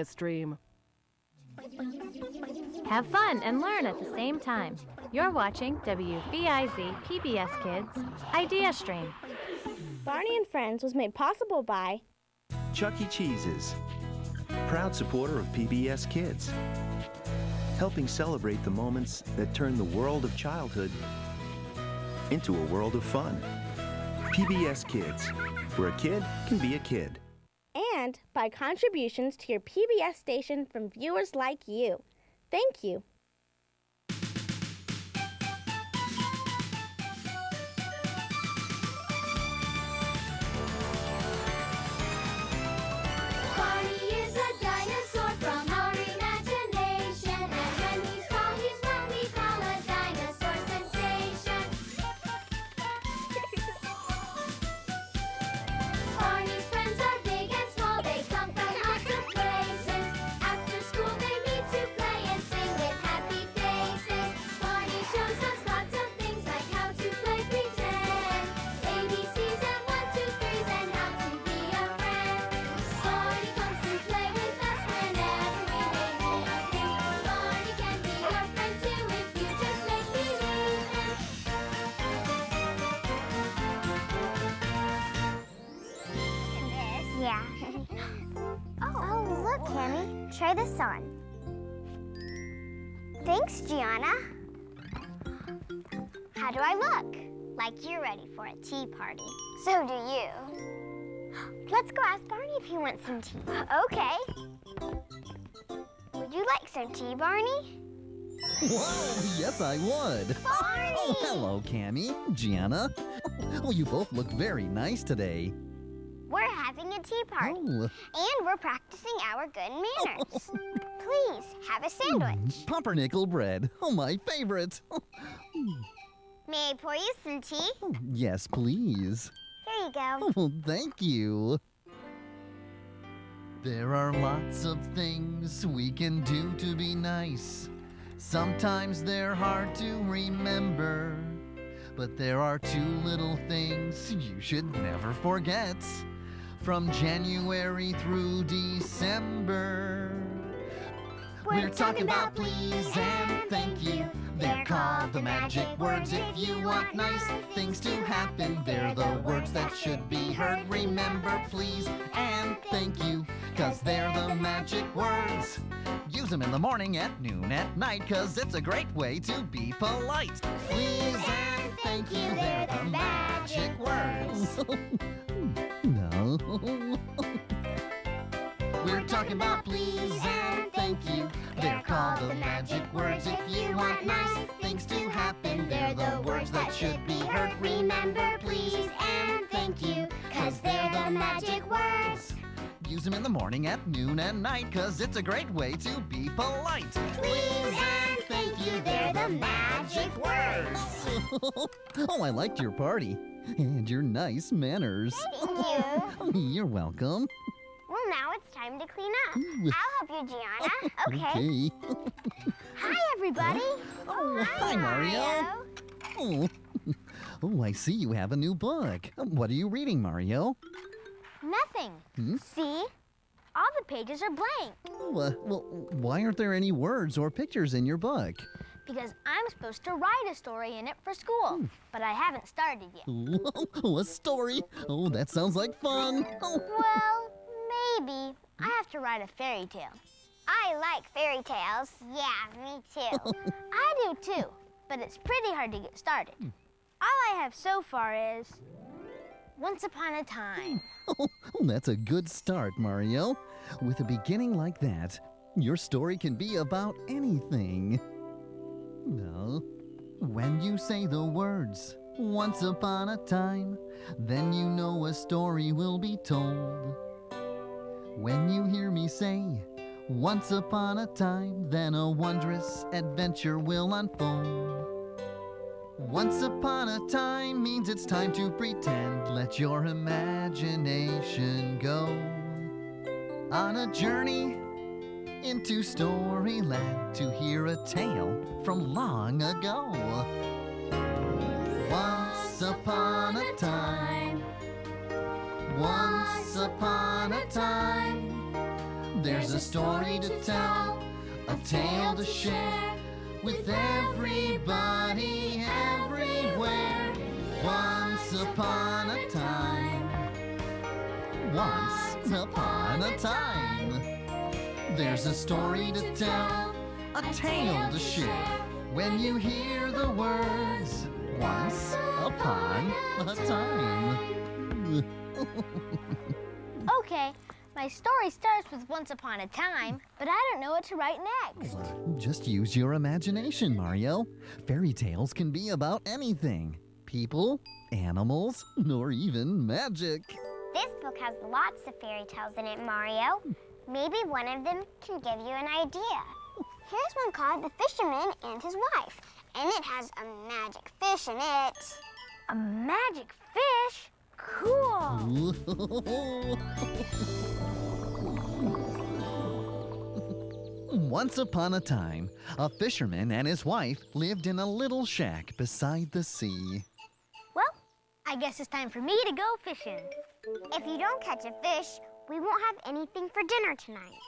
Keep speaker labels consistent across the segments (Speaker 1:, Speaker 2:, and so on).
Speaker 1: stream.
Speaker 2: Have fun and learn at the same time. You're watching WVIZ PBS Kids Idea Stream.
Speaker 3: Barney and Friends was made possible by
Speaker 4: Chuck E. Cheese's, proud supporter of PBS Kids, helping celebrate the moments that turn the world of childhood into a world of fun. PBS Kids, where a kid can be a kid.
Speaker 3: and by contributions to your PBS station from viewers like you. Thank you.
Speaker 5: Barney is a dinosaur from our imagination, and when he's tall, he's what we call a dinosaur sensation. Barney's friends are big and small, they come from lots of places. After school they meet to play and sing with happy faces. Barney shows us lots of things like how to play pretend, ABCs and 1, 2, 3s, and how to be a friend. Barney comes to play with us whenever we make him think. Barney can be your friend too if you just make believe him.
Speaker 6: Yeah. Oh, look, Cammy. Try this on. Thanks, Gianna. How do I look? Like you're ready for a tea party. So do you. Let's go ask Barney if he wants some tea. Okay. Would you like some tea, Barney?
Speaker 7: Whoa, yes I would.
Speaker 6: Barney!
Speaker 7: Oh, hello, Cammy, Gianna. Oh, you both look very nice today.
Speaker 6: We're having a tea party.
Speaker 7: Oh,
Speaker 6: And we're practicing our good manners. Please, have a sandwich.
Speaker 7: pumpernickel bread. Oh, my favorite.
Speaker 6: May I pour you some tea?
Speaker 7: Oh, yes, please.
Speaker 6: Here you go.
Speaker 7: Oh, thank you. There are lots of things we can do to be nice. Sometimes they're hard to remember. But there are 2 little things you should never forget. From January through December. We're talking about please and thank you. They're called the magic words. If you want nice things to happen, they're the words that should be heard. Remember please and thank you, 'cause they're the magic words. Use them in the morning, at noon, at night, 'cause it's a great way to be polite. Please and thank you, they're the magic words. No. We're talking about please and thank you. They're called the magic words. If you want nice things to happen, they're the words that should be heard. Remember please and thank you, 'cause they're the magic words. Use them in the morning, at noon, and night, 'cause it's a great way to be polite.
Speaker 5: Please and thank you, they're the magic words.
Speaker 7: Oh, I liked your party. And your nice manners.
Speaker 6: Thank you.
Speaker 7: You're welcome.
Speaker 6: Well, now it's time to clean up.
Speaker 7: Ooh.
Speaker 6: I'll help you, Gianna. Okay.
Speaker 7: Okay.
Speaker 6: Hi, everybody.
Speaker 7: Oh, hi, Mario. Oh. Oh, I see you have a new book. What are you reading, Mario?
Speaker 6: Nothing. See? All the pages are blank
Speaker 7: Oh, well, why aren't there any words or pictures in your book?
Speaker 6: because I'm supposed to write a story in it for school, but I haven't started yet.
Speaker 7: Oh, a story? Oh, that sounds like fun. Oh.
Speaker 6: Well, maybe. I have to write a fairy tale. I like fairy tales. Yeah, me too. I do too, but it's pretty hard to get started. All I have so far is Once Upon a Time.
Speaker 7: Oh, that's a good start, Mario. With a beginning like that, your story can be about anything. No. When you say the words, once upon a time, then you know a story will be told. When you hear me say, once upon a time, then a wondrous adventure will unfold. Once upon a time means it's time to pretend. Let your imagination go on a journey into Storyland to hear a tale from long ago. Once upon a time, once upon a time, There's a story to tell, a tale to share with everybody everywhere. Once upon a time. Once upon a time. There's a story to tell, a tale to share. When you hear the words, once upon a time.
Speaker 6: Okay, my story starts with once upon a time, but I don't know what to write next.
Speaker 7: Just use your imagination, Mario. Fairy tales can be about anything. People, animals, or even magic.
Speaker 1: This book has lots of fairy tales in it, Mario. Maybe one of them can give you an idea. Here's one called The Fisherman and His Wife, and it has a magic fish in it.
Speaker 6: A magic fish? Cool.
Speaker 7: Once upon a time, a fisherman and his wife lived in a little shack beside the sea.
Speaker 6: Well, I guess it's time for me to go fishing.
Speaker 1: If you don't catch a fish, we won't have anything for dinner tonight.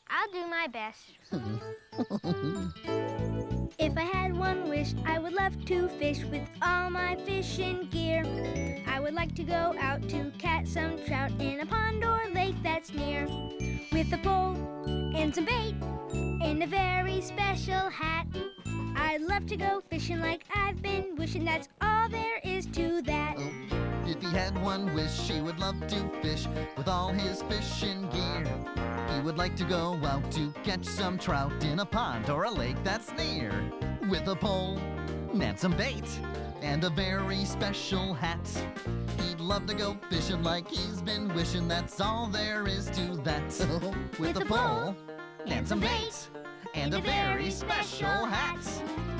Speaker 6: I'll do my best.
Speaker 3: If I had one wish, I would love to fish with all my fishing gear. I would like to go out to catch some trout in a pond or lake that's near. With a pole and some bait and a very special hat. I'd love to go fishing like I've been wishing. That's all there is to that.
Speaker 7: If he had one wish, he would love to fish with all his fishing gear. He would like to go out to catch some trout in a pond or a lake that's near. With a pole and some bait and a very special hat. He'd love to go fishing like he's been wishing. That's all there is to that. With a pole and some bait and a very special hat.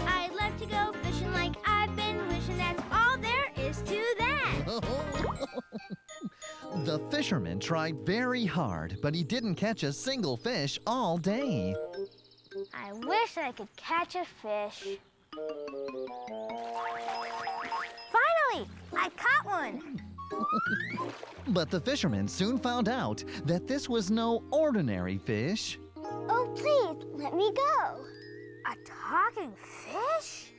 Speaker 3: I'd love to go fishing like I've been wishing. That's all there is to that.
Speaker 7: The fisherman tried very hard, but he didn't catch a single fish all day.
Speaker 6: I wish I could catch a fish. Finally, I caught one.
Speaker 7: But the fisherman soon found out that this was no ordinary fish.
Speaker 1: Oh, please, let me go.
Speaker 6: A talking fish?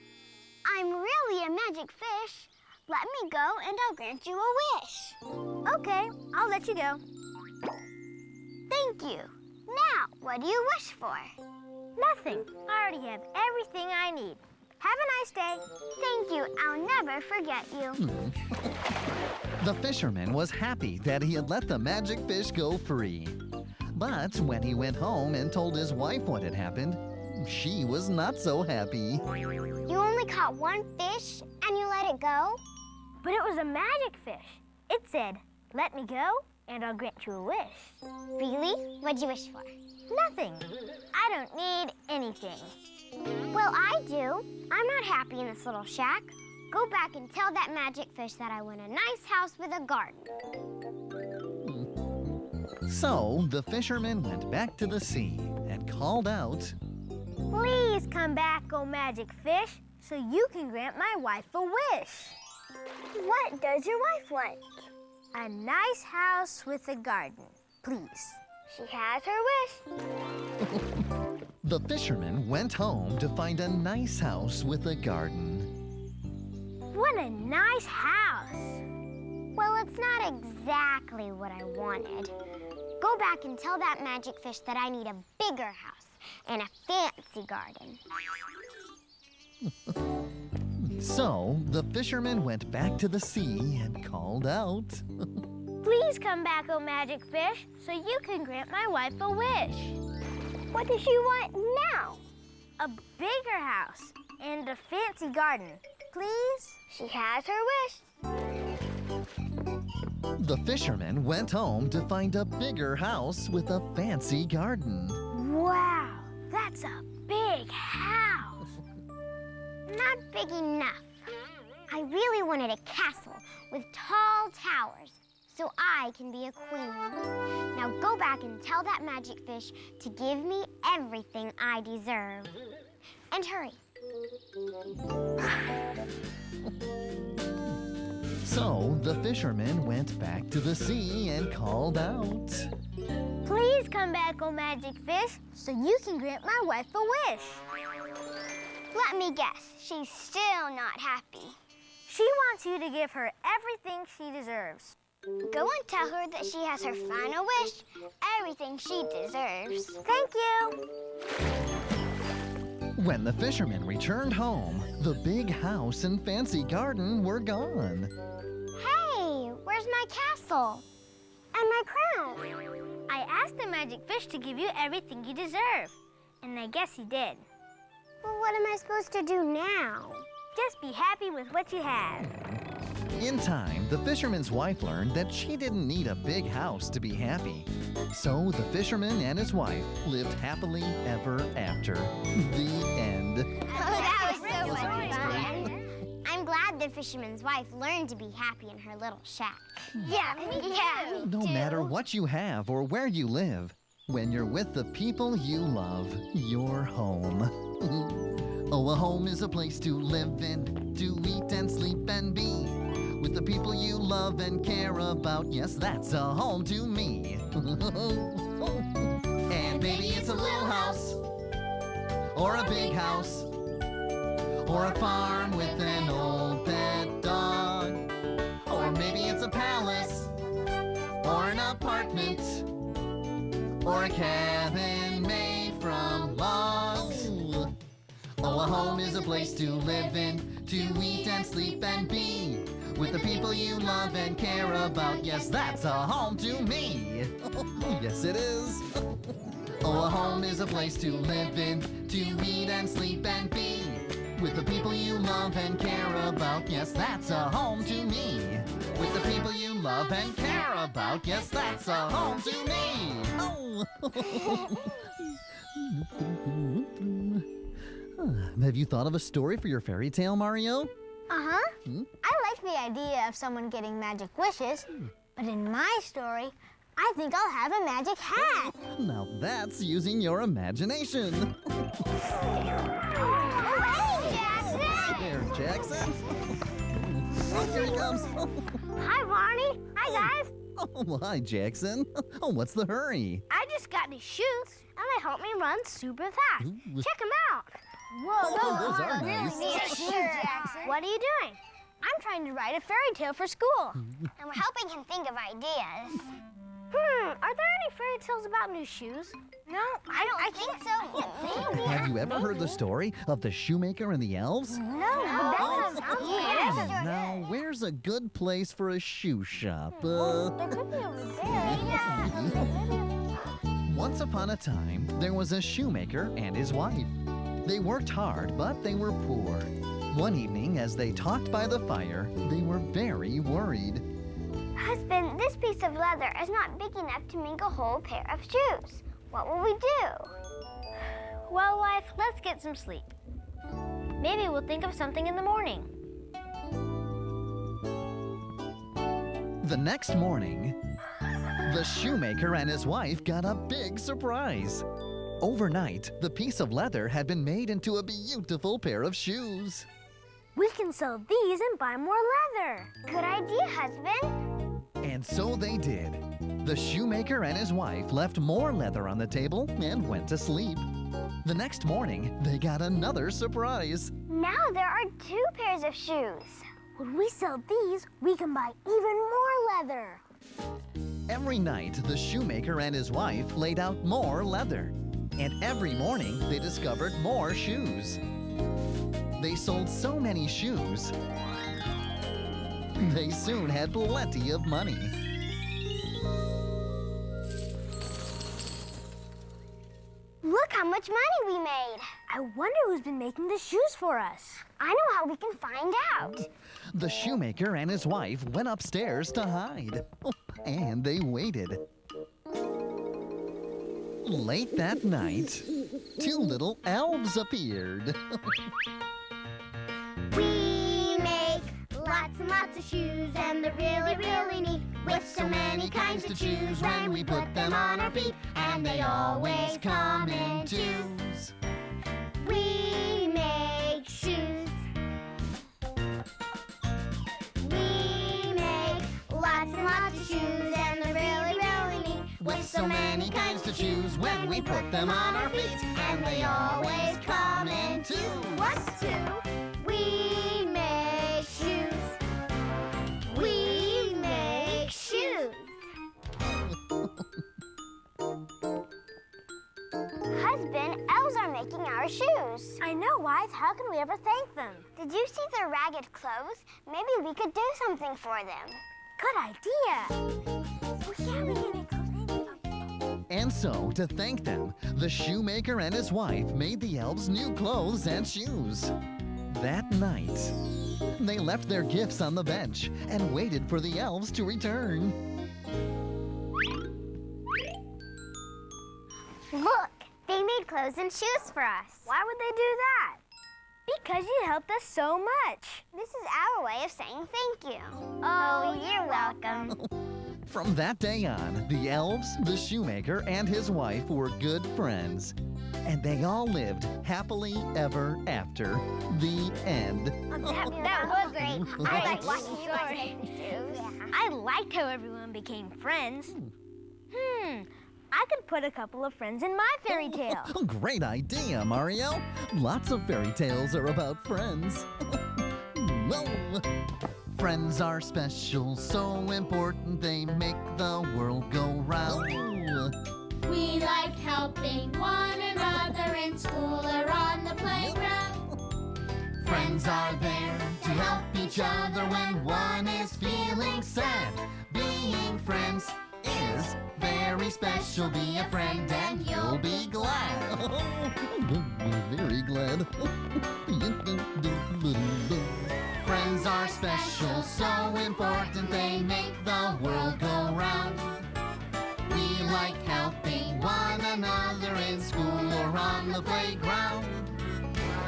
Speaker 1: I'm really a magic fish. Let me go and I'll grant you a wish.
Speaker 6: Okay, I'll let you go.
Speaker 1: Thank you. Now, what do you wish for?
Speaker 6: Nothing. I already have everything I need. Have a nice day.
Speaker 1: Thank you. I'll never forget you.
Speaker 7: The fisherman was happy that he had let the magic fish go free. But when he went home and told his wife what had happened, she was not so happy.
Speaker 1: You only caught one fish and you let it go?
Speaker 6: But it was a magic fish. It said, let me go and I'll grant you a wish.
Speaker 1: Really? What'd you wish for?
Speaker 6: Nothing. I don't need anything.
Speaker 1: Well, I do. I'm not happy in this little shack. Go back and tell that magic fish that I want a nice house with a garden.
Speaker 7: So the fisherman went back to the sea and called out,
Speaker 6: Please come back, oh magic fish, so you can grant my wife a wish.
Speaker 1: What does your wife want?
Speaker 6: A nice house with a garden, please.
Speaker 1: She has her wish.
Speaker 7: The fisherman went home to find a nice house with a garden.
Speaker 6: What a nice house.
Speaker 1: Well, it's not exactly what I wanted. Go back and tell that magic fish that I need a bigger house and a fancy garden.
Speaker 7: So the fisherman went back to the sea and called out,
Speaker 6: Please come back, oh magic fish, so you can grant my wife a wish.
Speaker 1: What does she want now?
Speaker 6: A bigger house and a fancy garden, please.
Speaker 1: She has her wish.
Speaker 7: The fisherman went home to find a bigger house with a fancy garden.
Speaker 6: Wow, that's a big house.
Speaker 1: Not big enough. I really wanted a castle with tall towers so I can be a queen. Now go back and tell that magic fish to give me everything I deserve. And hurry.
Speaker 7: So the fisherman went back to the sea and called out,
Speaker 6: Please come back, oh magic fish, so you can grant my wife a wish.
Speaker 1: Let me guess, she's still not happy.
Speaker 6: She wants you to give her everything she deserves.
Speaker 1: Go and tell her that she has her final wish, everything she deserves.
Speaker 6: Thank you.
Speaker 7: When the fisherman returned home, the big house and fancy garden were gone.
Speaker 1: Hey, where's my castle? And my crown?
Speaker 6: I asked the magic fish to give you everything you deserve, and I guess he did.
Speaker 1: Well, what am I supposed to do now?
Speaker 6: Just be happy with what you have.
Speaker 7: In time, the fisherman's wife learned that she didn't need a big house to be happy. So the fisherman and his wife lived happily ever after. The end.
Speaker 1: Oh, that was so much fun. I'm glad the fisherman's wife learned to be happy in her little shack.
Speaker 6: Yeah, me too.
Speaker 7: No matter what you have or where you live, when you're with the people you love, you're home. Oh, a home is a place to live in, to eat and sleep and be. With the people you love and care about, yes, that's a home to me. And maybe it's a little house, or a big house, or a farm with an old pet dog. Or maybe it's a palace, or an apartment, or a cabin made from logs. Oh, a home is a place to live in, to eat and sleep and be. With the people you love and care about, yes, that's a home to me. Yes, it is. Oh, a home is a place to live in, to eat and sleep and be. With the people you love and care about, yes, that's a home to me. With the people you love and care about, yes, that's a home to me. Oh. Have you thought of a story for your fairy tale, Mario?
Speaker 6: Uh-huh. I like the idea of someone getting magic wishes, but in my story, I think I'll have a magic hat.
Speaker 7: Now that's using your imagination.
Speaker 6: Oh, hey, Jackson!
Speaker 7: There's Jackson. Oh, here he comes.
Speaker 6: Hi, Barney. Hi, guys.
Speaker 7: Oh, well, hi, Jackson. Oh, what's the hurry?
Speaker 6: I just got new shoes, and they help me run super fast.
Speaker 7: Ooh.
Speaker 6: Check them out. Whoa,
Speaker 7: those are nice.
Speaker 6: Really neat shoes, Jackson. What are you doing? I'm trying to write a fairy tale for school.
Speaker 1: And we're helping him think of ideas.
Speaker 6: Are there any fairy tales about new shoes? No,
Speaker 1: I don't think so. Maybe.
Speaker 7: Have you ever heard the story of the shoemaker and the elves?
Speaker 6: No, but that sounds
Speaker 1: Yeah.
Speaker 6: good.
Speaker 7: Now, where's a good place for a shoe shop?
Speaker 6: There could be over there.
Speaker 7: Once upon a time, there was a shoemaker and his wife. They worked hard, but they were poor. One evening, as they talked by the fire, they were very worried.
Speaker 1: Husband, this piece of leather is not big enough to make a whole pair of shoes. What will we do?
Speaker 6: Well, wife, let's get some sleep. Maybe we'll think of something in the morning.
Speaker 7: The next morning, the shoemaker and his wife got a big surprise. Overnight, the piece of leather had been made into a beautiful pair of shoes.
Speaker 6: We can sell these and buy more leather.
Speaker 1: Good idea, husband.
Speaker 7: And so they did. The shoemaker and his wife left more leather on the table and went to sleep. The next morning, they got another surprise.
Speaker 1: Now there are 2 pairs of shoes.
Speaker 6: When we sell these, we can buy even more leather.
Speaker 7: Every night, the shoemaker and his wife laid out more leather. And every morning, they discovered more shoes. They sold so many shoes, they soon had plenty of money.
Speaker 1: Look how much money we made.
Speaker 6: I wonder who's been making the shoes for us.
Speaker 1: I know how we can find out.
Speaker 7: The shoemaker and his wife went upstairs to hide. And they waited. Late that night, 2 little elves appeared.
Speaker 1: We make lots and lots of shoes, and they're really, really neat. With so many kinds to choose when we put them on our feet, and they always come in twos. We make shoes. We
Speaker 7: so many kinds to choose when we put them on our feet, and they always come in twos.
Speaker 1: What two? We make shoes. We make shoes. Husband, elves are making our shoes.
Speaker 6: I know, wife. How can we ever thank them?
Speaker 1: Did you see their ragged clothes? Maybe we could do something for them.
Speaker 6: Good idea. Oh, yeah, we can make clothes.
Speaker 7: And so, to thank them, the shoemaker and his wife made the elves new clothes and shoes. That night, they left their gifts on the bench and waited for the elves to return.
Speaker 1: Look, they made clothes and shoes for us.
Speaker 6: Why would they do that? Because you helped us so much.
Speaker 1: This is our way of saying thank you. Oh, you're welcome.
Speaker 7: From that day on, the elves, the shoemaker, and his wife were good friends. And they all lived happily ever after. The end.
Speaker 6: That was great.
Speaker 1: I like watching you guys make the shoes.
Speaker 6: I liked how everyone became friends. I could put a couple of friends in my fairy tale.
Speaker 7: Great idea, Mario. Lots of fairy tales are about friends. Well, friends are special, so important they make the world go round.
Speaker 5: We like helping one another in school or on the playground.
Speaker 7: Friends are there to help each other when one is feeling sad. Being friends is very special. Be a friend and you'll be glad. Very glad. Friends are special, so important they make the world go round. We like helping one another in school or on the playground.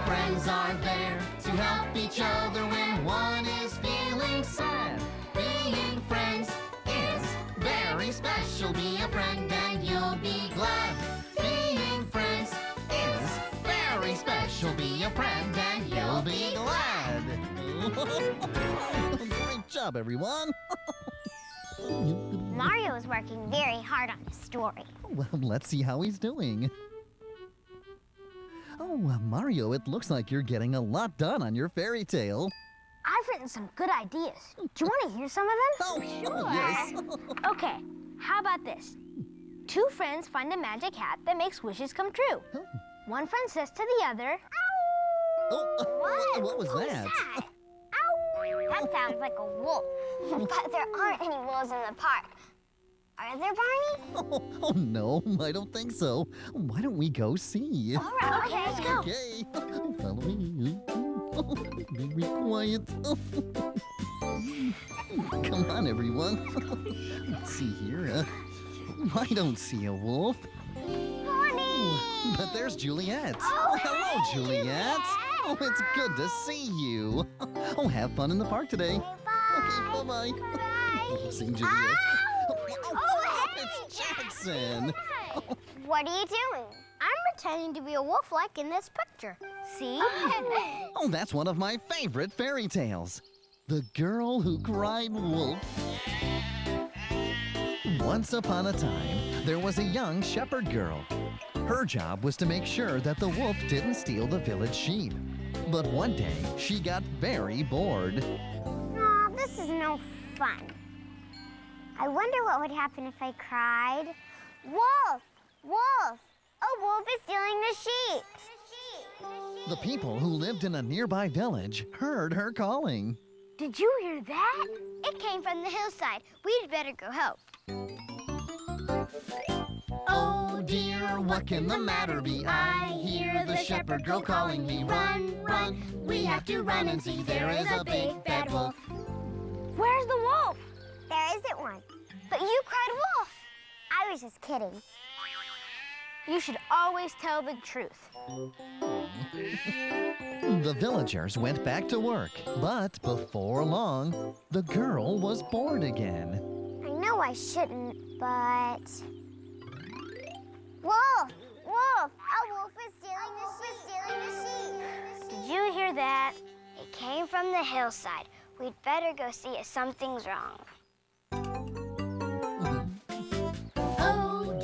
Speaker 7: Friends are there to help each other when one is feeling sad. Being friends is very special. Be a friend and you'll be glad. Being friends is very special. Be a friend and you'll be glad. Great job, everyone.
Speaker 1: Mario is working very hard on his story.
Speaker 7: Well, let's see how he's doing. Oh, Mario, it looks like you're getting a lot done on your fairy tale.
Speaker 6: I've written some good ideas. Do you want to hear some of them?
Speaker 7: Oh, yes.
Speaker 6: Okay, how about this? Two friends find a magic hat that makes wishes come true.
Speaker 7: Oh.
Speaker 6: One friend says to the other,
Speaker 7: Oh, what was that?
Speaker 1: Ow! That sounds like a wolf. But there aren't any wolves in the park. Are there, Barney?
Speaker 7: Oh, no, I don't think so. Why don't we go see?
Speaker 1: All right, okay, let's go.
Speaker 7: Okay, follow me. Very quiet. Come on, everyone. Let's see here. I don't see a wolf.
Speaker 1: Barney!
Speaker 7: But there's Juliet.
Speaker 1: Oh,
Speaker 7: hello,
Speaker 1: hey,
Speaker 7: Juliet. Oh, it's good to see you. Oh, have fun in the park today.
Speaker 1: Bye.
Speaker 7: Okay, bye-bye.
Speaker 1: Bye.
Speaker 7: Sing, Juliet.
Speaker 1: Oh,
Speaker 7: It's Jackson.
Speaker 1: What are you doing?
Speaker 6: I'm pretending to be a wolf like in this picture. See?
Speaker 7: Oh, that's one of my favorite fairy tales. The Girl Who Cried Wolf. Once upon a time, there was a young shepherd girl. Her job was to make sure that the wolf didn't steal the village sheep. But one day, she got very bored.
Speaker 1: Aw, this is no fun. I wonder what would happen if I cried, "Wolf! Wolf! A wolf is stealing the sheep!"
Speaker 7: The people who lived in a nearby village heard her calling.
Speaker 6: Did you hear that?
Speaker 1: It came from the hillside. We'd better go help.
Speaker 7: Oh dear, what can the matter be? I hear the shepherd girl calling me. Run, run, we have to run and see there is a big bad wolf.
Speaker 6: Where's the wolf?
Speaker 1: There isn't one. But you cried wolf. I was just kidding.
Speaker 6: You should always tell the truth.
Speaker 7: The villagers went back to work, but before long, the girl was bored again.
Speaker 1: I know I shouldn't, but... Wolf! Wolf! A wolf is stealing the sheep!
Speaker 6: Did you hear that?
Speaker 1: It came from the hillside. We'd better go see if something's wrong.
Speaker 5: Oh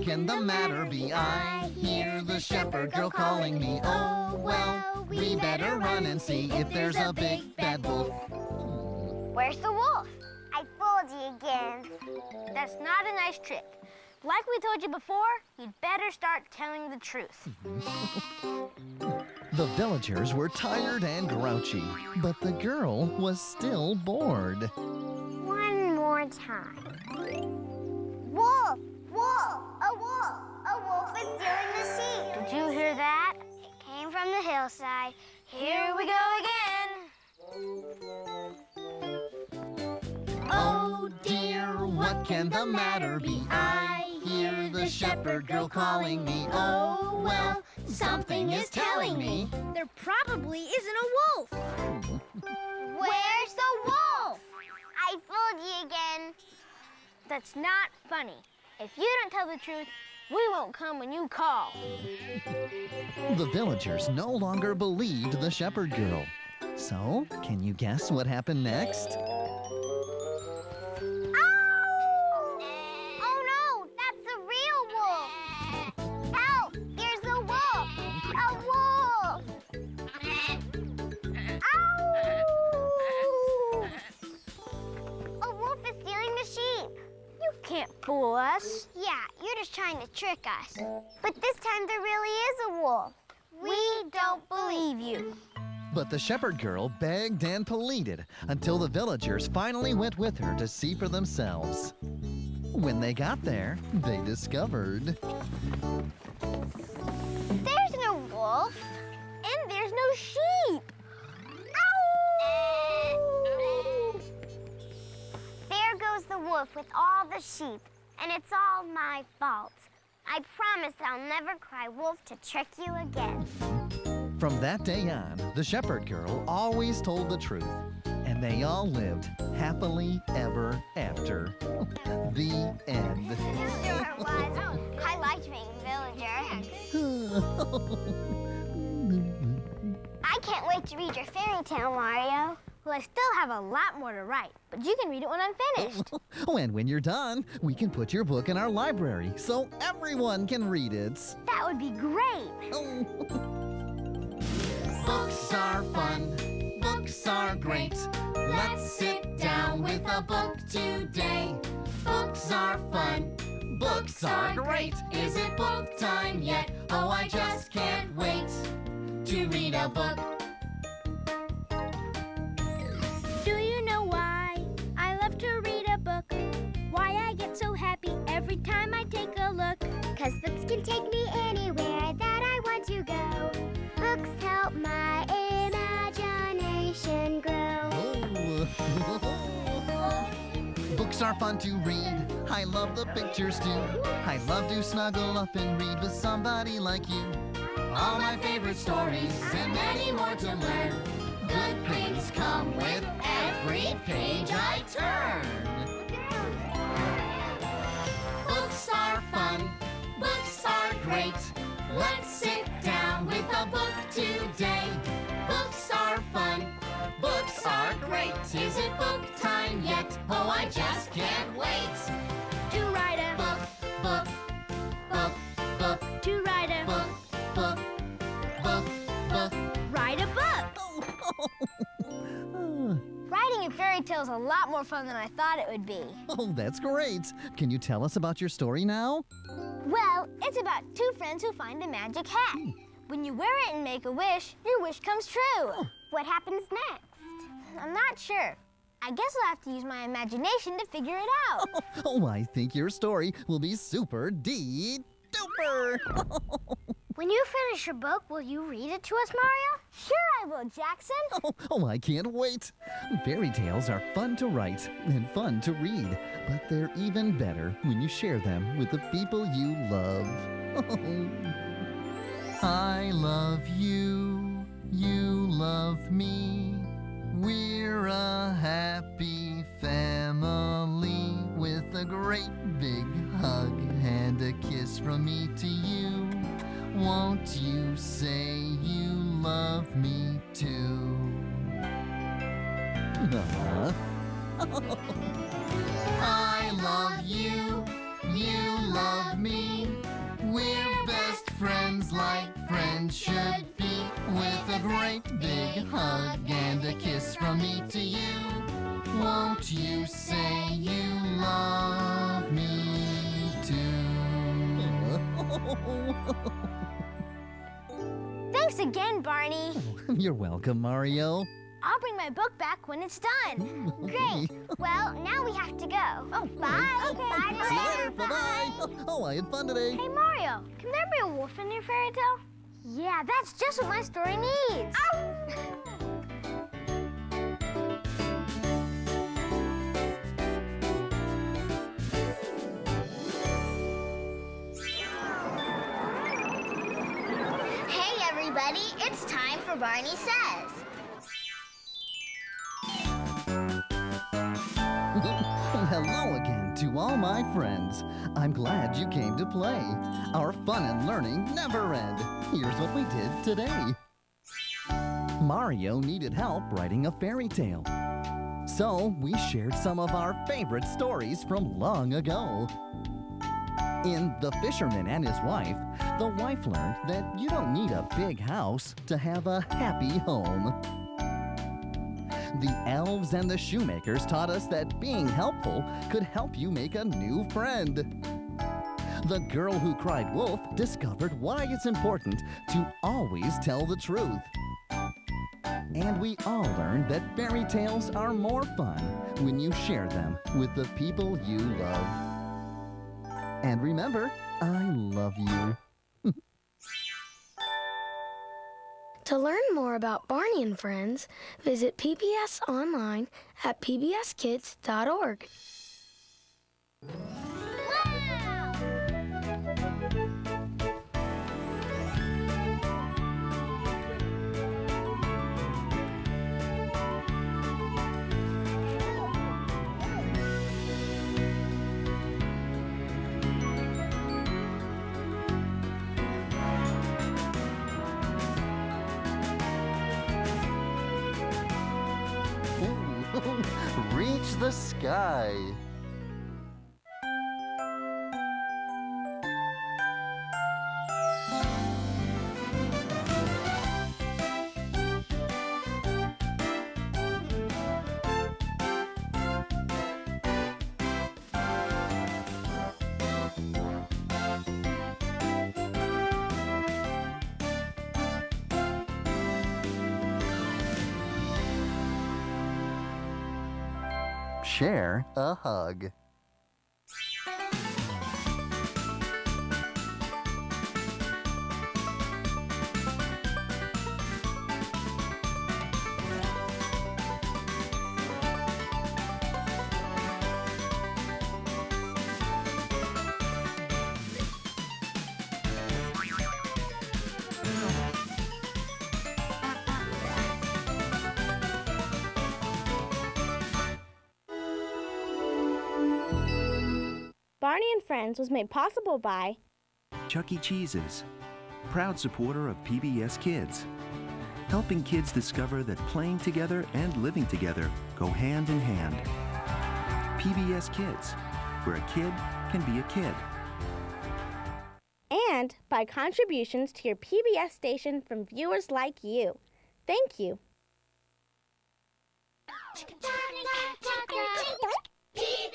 Speaker 7: can the matter be? I hear the shepherd girl calling me. Oh, well, we better run and see if there's a big bad wolf.
Speaker 1: Where's the wolf? I fooled you again.
Speaker 6: That's not a nice trick. Like we told you before, you'd better start telling the truth.
Speaker 7: The villagers were tired and grouchy, but the girl was still bored.
Speaker 1: One more time. Wolf! Wolf! A wolf! A wolf is stealing the sheep.
Speaker 6: Did you hear that?
Speaker 1: It came from the hillside.
Speaker 6: Here we go again.
Speaker 7: Oh dear, what can the matter be? I hear the shepherd girl calling me. Oh, well, something is telling me.
Speaker 3: There probably isn't a wolf.
Speaker 1: Where's the wolf? I fooled you again.
Speaker 6: That's not funny. If you don't tell the truth, we won't come when you call.
Speaker 7: The villagers no longer believed the shepherd girl. So, can you guess what happened next?
Speaker 1: Oh no, that's a real wolf. Help, there's a wolf. A wolf. Ow! A wolf is stealing the sheep.
Speaker 6: You can't fool us.
Speaker 1: Yeah, you're just trying to trick us. But this time there really is a wolf.
Speaker 6: We don't believe you.
Speaker 7: But the shepherd girl begged and pleaded until the villagers finally went with her to see for themselves. When they got there, they discovered
Speaker 1: There's no wolf.
Speaker 6: And there's no sheep.
Speaker 1: Ow! There goes the wolf with all the sheep, and it's all my fault. I promise I'll never cry wolf to trick you again.
Speaker 7: From that day on, the shepherd girl always told the truth, and they all lived happily ever after. The end.
Speaker 1: Sure was. I liked being villager. I can't wait to read your fairy tale, Mario.
Speaker 6: Well, I still have a lot more to write, but you can read it when I'm finished.
Speaker 7: And when you're done, we can put your book in our library so everyone can read it.
Speaker 6: That would be great.
Speaker 7: Books are fun, books are great. Let's sit down with a book today. Books are fun, books are great. Is it book time yet? Oh, I just can't wait to read a book.
Speaker 3: Do you know why I love to read a book? Why I get so happy every time I take a look?
Speaker 1: 'Cause books can take me anywhere that I want to go. Books help my imagination grow.
Speaker 7: Books are fun to read. I love the pictures too. I love to snuggle up and read with somebody like you. All my favorite stories and many more to learn. Good things come with every page I turn. Books are fun. Books are great. Let's sit down with a book today. Books are fun. Books are great. Is it book time yet? Oh, I just can't wait
Speaker 3: To write a
Speaker 7: book, book, book, book,
Speaker 3: to write a
Speaker 7: book, book, book, book.
Speaker 3: write a book.
Speaker 6: Writing a fairy tale is a lot more fun than I thought it would be.
Speaker 7: Oh, that's great. Can you tell us about your story now?
Speaker 6: Well, it's about two friends who find a magic hat. When you wear it and make a wish, your wish comes true.
Speaker 1: What happens next?
Speaker 6: I'm not sure. I guess I'll have to use my imagination to figure it out.
Speaker 7: Oh, I think your story will be super duper.
Speaker 1: When you finish your book, will you read it to us, Mario?
Speaker 6: Sure I will, Jackson.
Speaker 7: Oh, I can't wait. Fairy tales are fun to write and fun to read, but they're even better when you share them with the people you love. I love you, you love me. We're a happy family with a great big hug and a kiss from me to you. Won't you say you love me too? I love you, you love me. great big hug and a kiss from me to you. Won't you say you love me too?
Speaker 6: Thanks again, Barney.
Speaker 7: You're welcome, Mario.
Speaker 6: I'll bring my book back when it's done.
Speaker 1: Great. Well, now we have to go.
Speaker 6: Oh,
Speaker 1: Bye.
Speaker 6: Okay.
Speaker 1: Bye.
Speaker 7: See you later. Bye-bye. Oh, I had fun today.
Speaker 6: Hey, Mario, can there be a wolf in your fairy tale? Yeah, that's just what my story needs.
Speaker 1: Hey, everybody. It's time for Barney Says.
Speaker 7: Hello again to all my friends. I'm glad you came to play. Our fun and learning never end. Here's what we did today. Mario needed help writing a fairy tale. So we shared some of our favorite stories from long ago. In The Fisherman and His Wife, the wife learned that you don't need a big house to have a happy home. The elves and the shoemakers taught us that being helpful could help you make a new friend. The girl who cried wolf discovered why it's important to always tell the truth. And we all learned that fairy tales are more fun when you share them with the people you love. And remember, I love you.
Speaker 3: To learn more about Barney and Friends, visit PBS online at pbskids.org.
Speaker 7: Reach the sky. Share a hug.
Speaker 6: Barney and Friends was made possible by
Speaker 4: Chuck E. Cheese's, proud supporter of PBS Kids, helping kids discover that playing together and living together go hand in hand. PBS Kids, where a kid can be a kid.
Speaker 6: and by contributions to your PBS station from viewers like you. Thank you.
Speaker 5: PBS